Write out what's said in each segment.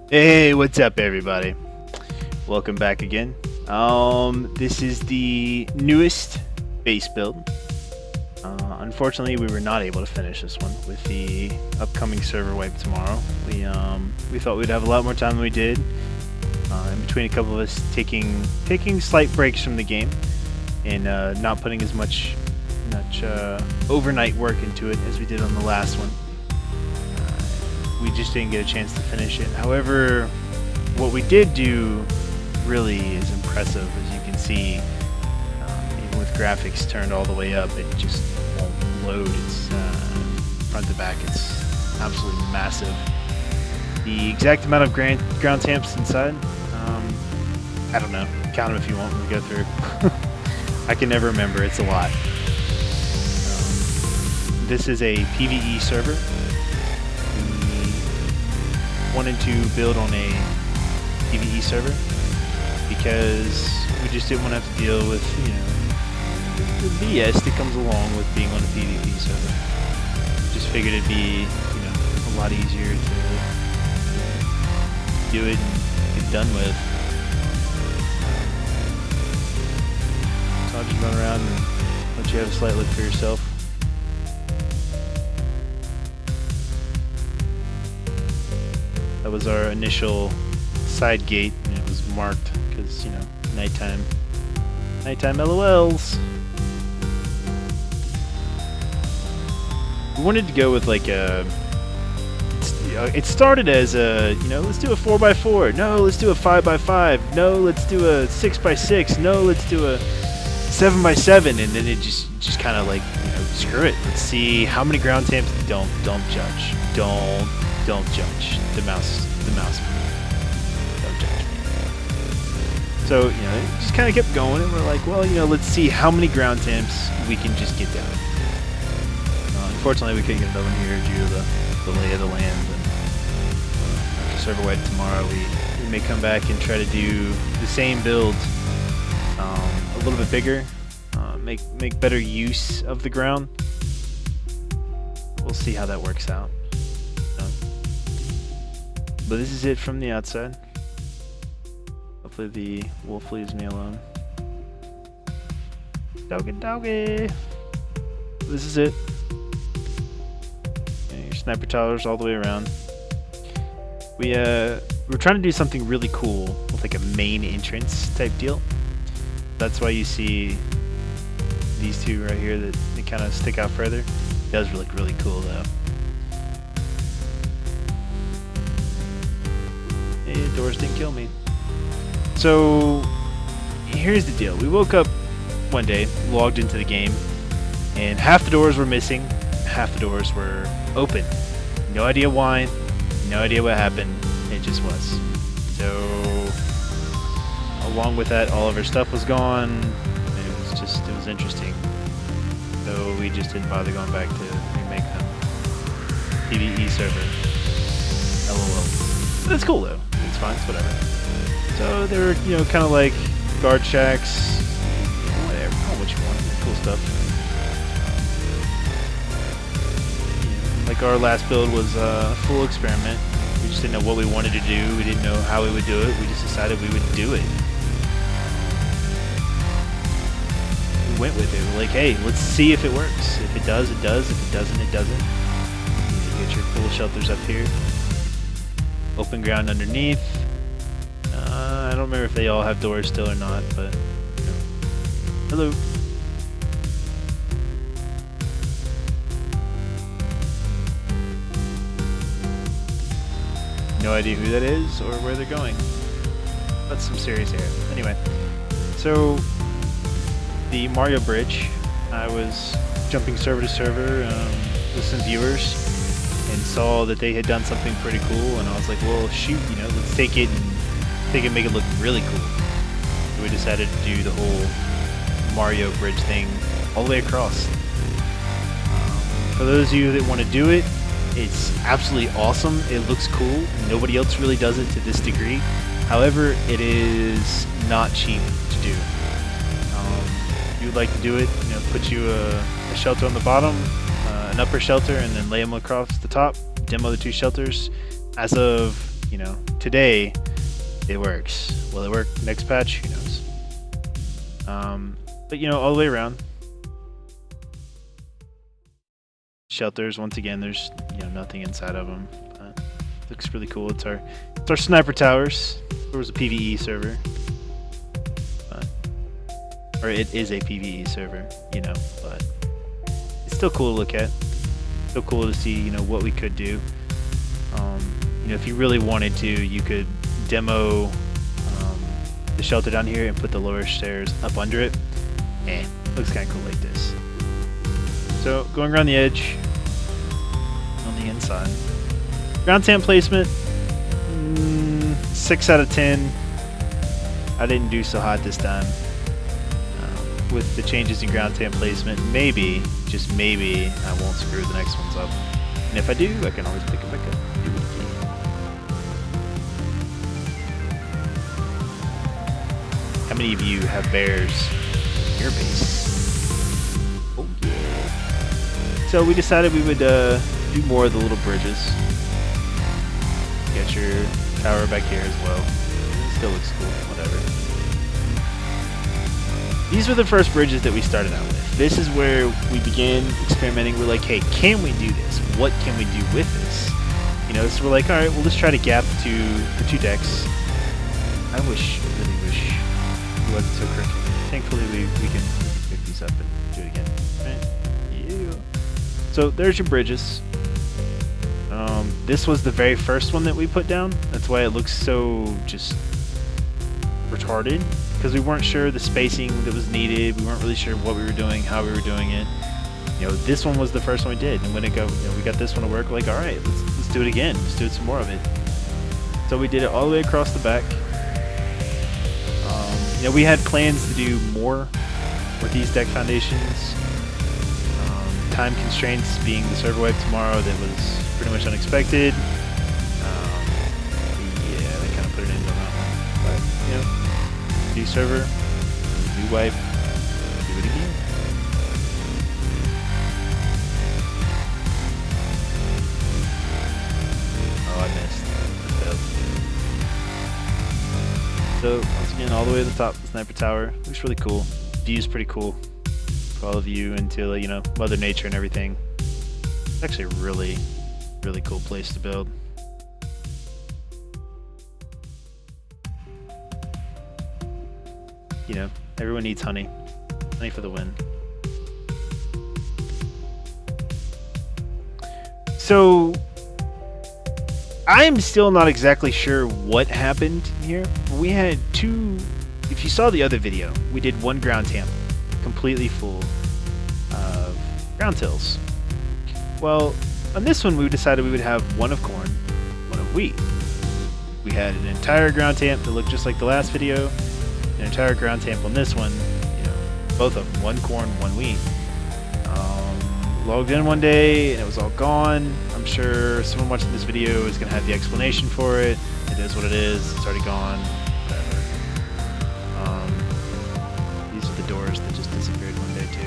Hey, what's up, everybody? Welcome back again. This is the newest base build. Unfortunately, we were not able to finish this one with the upcoming server wipe tomorrow. We thought we'd have a lot more time than we did. In between a couple of us taking slight breaks from the game and not putting as much overnight work into it as we did on the last one. We just didn't get a chance to finish it. However, what we did do really is impressive, as you can see. Even with graphics turned all the way up, it just won't load. It's front to back. It's absolutely massive. The exact amount of ground tamps inside, I don't know. Count them if you want when we go through. I can never remember. It's a lot. This is a PvE server. Wanted to build on a PvE server because we just didn't want to have to deal with, the BS that comes along with being on a PvP server. Just figured it'd be, a lot easier to do it and get done with. So I'll just run around and let you have a slight look for yourself. That was our initial side gate, and it was marked because, nighttime LOLs. We wanted to go with like it started as a, let's do a 4x4. No, let's do a 5x5. No, let's do a 6x6. No, let's do a 7x7. And then it just kind of like, screw it. Let's see how many ground tamps. Don't judge. Don't judge the mouse. Don't judge me. So, it just kind of kept going, and we're like, well, let's see how many ground tamps we can just get down. Unfortunately, we couldn't get another one here due to the lay of the land. And after server wipe tomorrow, we may come back and try to do the same build, a little bit bigger, make better use of the ground. We'll see how that works out. But this is it from the outside. Hopefully the wolf leaves me alone. Doggy. This is it. And your sniper towers all the way around. We're trying to do something really cool with like a main entrance type deal. That's why you see these two right here that they kind of stick out further. It does look really cool though. Doors didn't kill me. So here's the deal. We woke up one day, logged into the game, and half the doors were missing, half the doors were open. No idea why, no idea what happened, it just was. So along with that, all of our stuff was gone. It was interesting. So we just didn't bother going back to remake them. PvE server. LOL. But it's cool though. It's fine, it's whatever. So they were, kind of like guard shacks, whatever, call what you want, cool stuff. Like our last build was a full experiment. We just didn't know what we wanted to do. We didn't know how we would do it. We just decided we would do it. We went with it. We're like, hey, let's see if it works. If it does, it does. If it doesn't, it doesn't. You get your cool shelters up here. Open ground underneath. I don't remember if they all have doors still or not, but hello. No idea who that is or where they're going. That's some serious air. Anyway, so the Mario Bridge, I was jumping server to server with some viewers and saw that they had done something pretty cool, and I was like, well, shoot, let's take it and make it look really cool. So we decided to do the whole Mario Bridge thing all the way across. For those of you that want to do it, it's absolutely awesome. It looks cool. Nobody else really does it to this degree. However, it is not cheap to do. If you would like to do it, put you a shelter on the bottom, an upper shelter, and then lay them across the top, demo the two shelters. As of you know, today it works. Will it work next patch? Who knows? But you know, all the way around. Shelters, once again, there's, you know, nothing inside of them. Looks really cool. It's our sniper towers. There was a PvE server. Or it is a PvE server, you know, but it's still cool to look at. Still cool to see, you know, what we could do. You know, if you really wanted to, you could demo the shelter down here and put the lower stairs up under it. Looks kind of cool like this. So going around the edge on the inside. Ground tent placement, 6 out of 10. I didn't do so hot this time. With the changes in ground tent placement, maybe, just maybe, I won't screw the next ones up. And if I do, I can always pick it back up. Do it again. How many of you have bears in your base? Oh yeah. So we decided we would do more of the little bridges. Get your tower back here as well. It still looks cool, whatever. These were the first bridges that we started out with. This is where we began experimenting. We're like, hey, can we do this? What can we do with this? You know, so we're like, all right, well, let's try to gap the two decks. I really wish it wasn't so crooked. Thankfully, we can pick these up and do it again. Right? Yeah. So there's your bridges. This was the very first one that we put down. That's why it looks so just retarded. Because we weren't sure the spacing that was needed. We weren't really sure what we were doing, how we were doing it. You know, this one was the first one we did, and when we got this one to work, we're like, all right, let's do it again. Let's do some more of it. So we did it all the way across the back. You know, we had plans to do more with these deck foundations. Time constraints being the server wipe tomorrow, that was pretty much unexpected. Yeah, they kind of put an end on that one, but you know. New server, new wipe, do it again. Oh, I missed. So, once again, all the way to the top of the sniper tower. Looks really cool. View's pretty cool for all of you into, you know, Mother Nature and everything. It's actually a really, really cool place to build. You know, everyone needs honey. Honey for the win. So, I'm still not exactly sure what happened here. We had two, if you saw the other video, we did one ground tamp, completely full of ground tills. Well, on this one we decided we would have one of corn, one of wheat. We had an entire ground tamp that looked just like the last video. An entire ground tamp on this one, you know, both of them, one corn, one wheat. Logged in one day and it was all gone. I'm sure someone watching this video is going to have the explanation for it. It is what it is. It's already gone. Whatever. These are the doors that just disappeared one day too.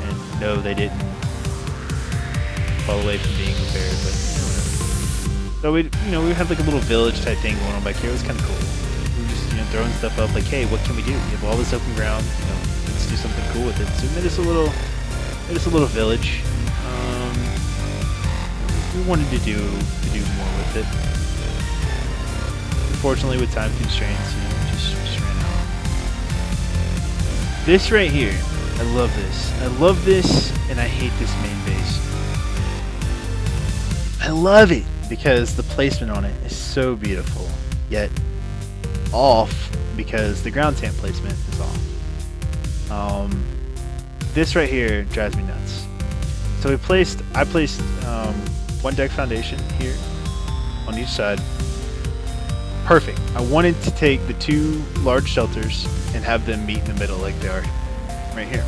And no, they didn't fall away from being repaired, but you know, whatever. So we had like a little village type thing going on back here. It was kind of cool. We were just, you know, throwing stuff up like, hey, what can we do? We have all this open ground. You know, let's do something cool with it. So we made this a little village. We wanted to do more with it. Unfortunately, with time constraints, you know, we just ran out. This right here, I love this. I love this, and I hate this main base. I love it because the placement on it is so beautiful, yet off because the ground tamp placement is off. This right here drives me nuts. So I placed one deck foundation here on each side. Perfect. I wanted to take the two large shelters and have them meet in the middle like they are right here.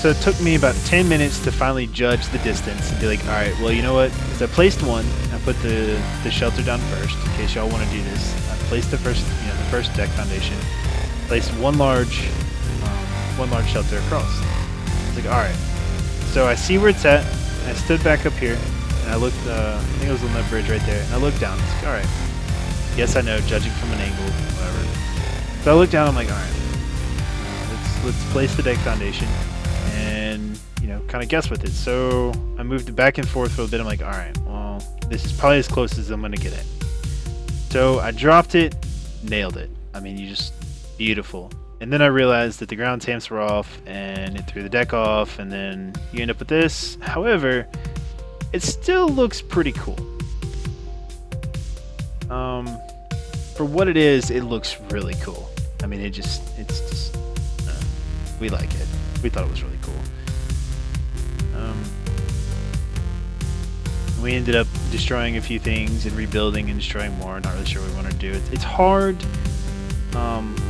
So it took me about 10 minutes to finally judge the distance and be like, all right, well, you know what? Because I placed one, I put the shelter down first in case y'all want to do this. I placed the first deck foundation, placed one large shelter across. I was like, all right. So I see where it's at. I stood back up here and and I looked, I think it was on that bridge right there, and I looked down. It's like, all right. Yes, I know, judging from an angle, whatever. So I looked down. I'm like, all right, let's place the deck foundation, and you know, kind of guess with it. So I moved it back and forth for a bit. I'm like, all right, well, this is probably as close as I'm gonna get it. So I dropped it, nailed it. I mean, you just beautiful. And then I realized that the ground tamps were off, and it threw the deck off, and then you end up with this. However, it still looks pretty cool. For what it is, it looks really cool. I mean, it's just, we like it. We thought it was really cool. We ended up destroying a few things and rebuilding and destroying more. Not really sure what we want to do. It's hard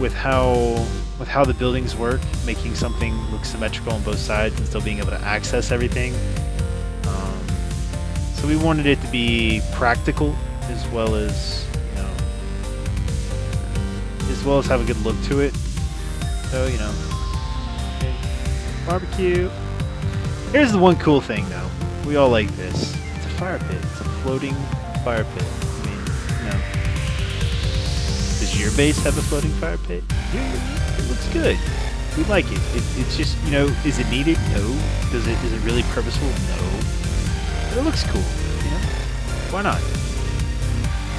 with how the buildings work, making something look symmetrical on both sides and still being able to access everything. So we wanted it to be practical as well as, you know, as well as have a good look to it. So, you know, okay. Barbecue. Here's the one cool thing though. We all like this. It's a fire pit. It's a floating fire pit. I mean, you know. Does your base have a floating fire pit? Yeah, it looks good. We like it. It's just, you know, is it needed? No. Is it really purposeful? No. But it looks cool, you know? Why not?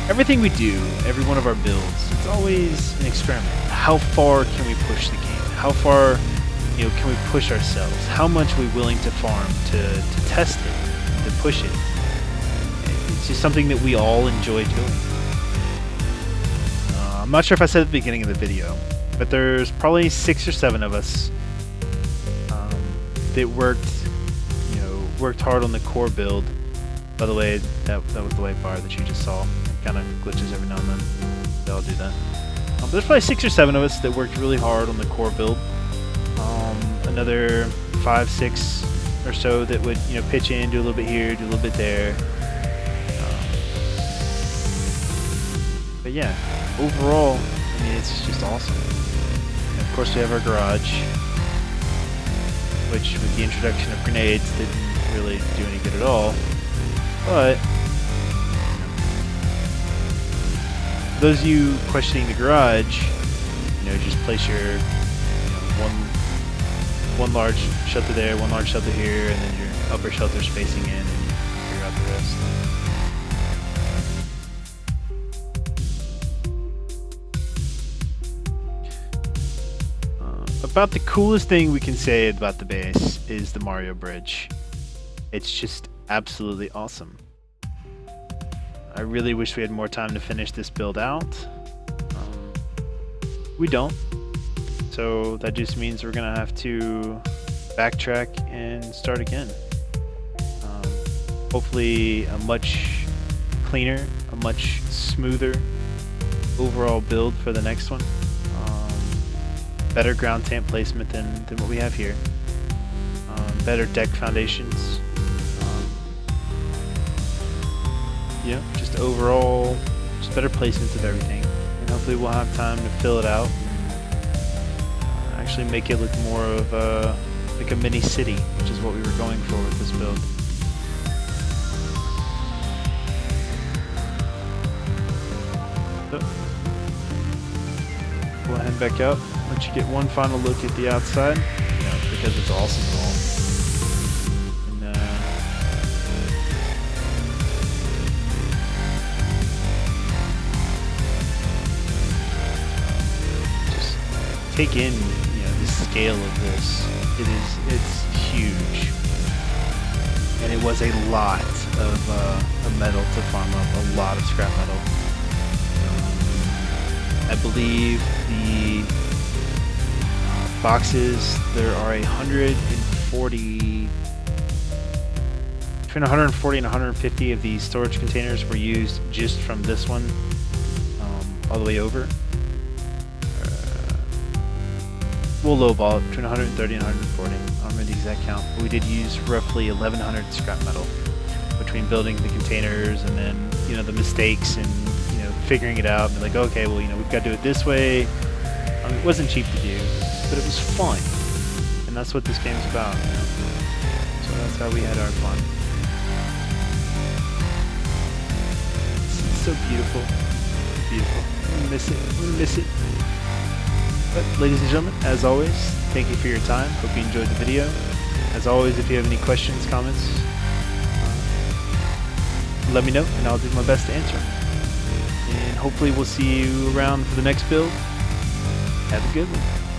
Everything we do, every one of our builds, it's always an experiment. How far can we push the game? How far, you know, can we push ourselves? How much are we willing to farm to test it, to push it? It's just something that we all enjoy doing. I'm not sure if I said at the beginning of the video, but there's probably 6 or 7 of us that worked hard on the core build. By the way, that was the white bar that you just saw. It kind of glitches every now and then. They all do that. But there's probably 6 or 7 of us that worked really hard on the core build. Another 5, 6 or so that would, you know, pitch in, do a little bit here, do a little bit there. But yeah, overall, I mean, it's just awesome. And of course, we have our garage, which with the introduction of grenades didn't really do any good at all. But those of you questioning the garage, you know, just place your, you know, one large shelter there, one large shelter here, and then your upper shelter spacing in, and figure out the rest. About the coolest thing we can say about the base is the Mario Bridge. It's just absolutely awesome. I really wish we had more time to finish this build out. We don't. So that just means we're gonna have to backtrack and start again. Hopefully a much cleaner, a much smoother overall build for the next one. Better ground tamp placement than what we have here. Better deck foundations. Yeah, just overall, just better placements of everything. And hopefully we'll have time to fill it out and actually make it look more of like a mini city, which is what we were going for with this build. So, we'll head back out. Let you get one final look at the outside, you know, because it's awesome and all. And just take in, you know, the scale of this. It's huge, and it was a lot of metal to farm up, a lot of scrap metal. I believe the boxes, there are 140, between 140 and 150 of these storage containers were used just from this one, all the way over. We'll lowball it between 130 and 140. I don't remember the exact count, but we did use roughly 1,100 scrap metal between building the containers and then, you know, the mistakes and, you know, figuring it out and like, okay, well, you know, we've got to do it this way. It wasn't cheap to do, but it was fun, and that's what this game's about, you know? So that's how we had our fun. so beautiful. Beautiful. I'm gonna miss it. I'm gonna miss it. But ladies and gentlemen, as always, thank you for your time. Hope you enjoyed the video. As always, if you have any questions, comments, let me know and I'll do my best to answer. And hopefully we'll see you around for the next build. Have a good one.